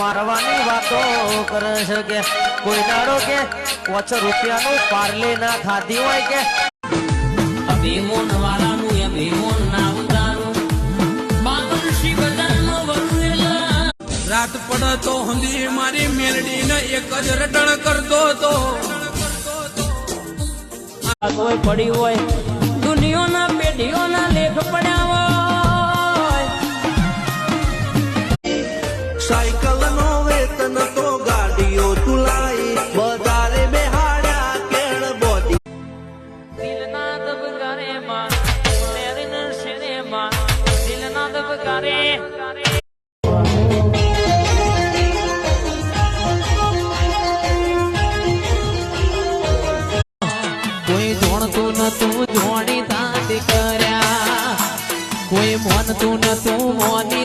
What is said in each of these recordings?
મારવાની વાતો કરે છે કે કોઈ દાડો કે 5 રૂપિયાનું પાર્લે ના ખાધી હોય કે અભિમોન વાળાનું અભિમોન ના ઉતારું બાપન શી બજારનો વરુએલા રાત પડે તો હંધી મારી મેલડી ને એક જ રટણ કરતો તો કોઈ પડી હોય દુનિયાના પેઢીઓના લેખ પડ્યા હોય સાયકલ નો વેતન તો ગાડીઓ તુલાઈ બજારે બેહાડ્યા કેળ બોધી દિલના દબકારે માં મેરીના શેરે માં દિલના દબકારે કોઈ જોણતું નતું જોણી તાતી કર્યા કોઈ મોનતું નતું મોની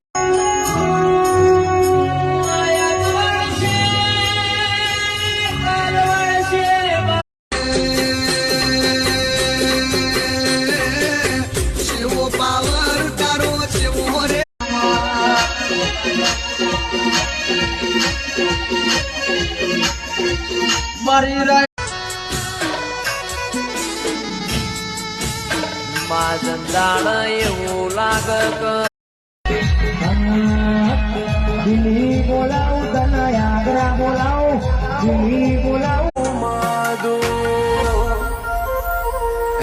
માં જંદાળ એવું લાગે કે દિલ્હી બોલાવું તને આગ્રા બોલાવું દિલ્હી બોલાવું માધુ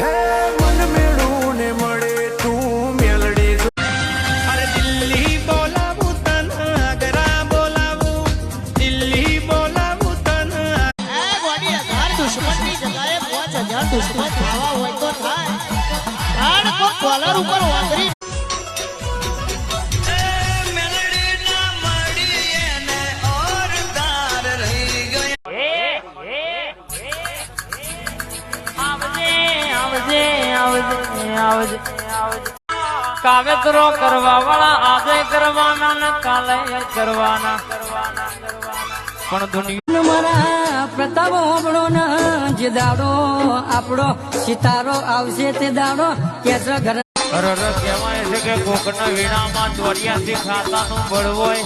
હે મન મેળું ને મળે તું મેલડી અરે દિલ્હી બોલાવું તને આગ્રા બોલાવું દિલ્હી બોલાવું તને દુશ્મનની જગ્યાએ 5000 દુશ્મન ખાવા હોય તો થાય પણ કોઈ કોલર ઉપર વાંદરી કાવેતરો કરવા વાળા આજે કરવાના ને કાલે કરવાના પણ દુનિયા મારા પ્રતાપ આપણો ના જે દાડો આપણો સિતારો આવશે તે દાડો કેસ ઘર કહેવાય છે કે કોકના વીણામાં 84 ખાતાનું બળ હોય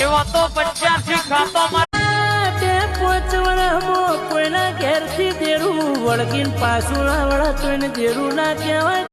એવા તો 85 ખાતામાં કોઈના ઘેરથી દેરું વળગીને પાછું ના વળે તો એને દેરું ના કહેવાય